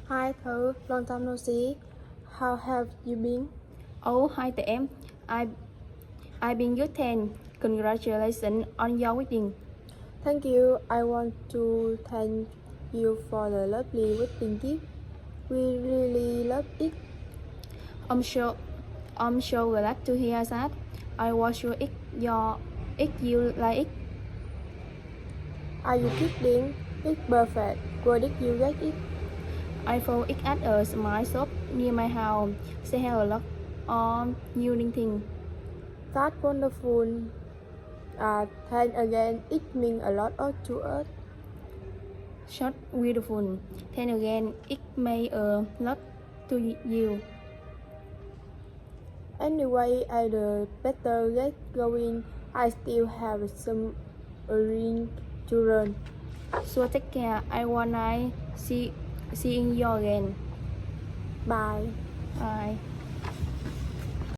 Hi Thư, long time no see. How have you been? Oh, hi tụi em. I I've been good 10. Congratulations on your wedding. Thank you. I want to thank you for the lovely wedding gift. We really love it. I'm sure I'm so glad to hear that. I was sure if you like it. Are you kidding? It's perfect. Where did you get it? I found it at a small shop near my house. They have a lot of new things. That's wonderful. Thanks again. It means a lot to us. Short beautiful. Then again, it may a lot to you. Anyway, I better get going. I still have some errands to run. So take care. I wanna seeing you again. Bye. Bye.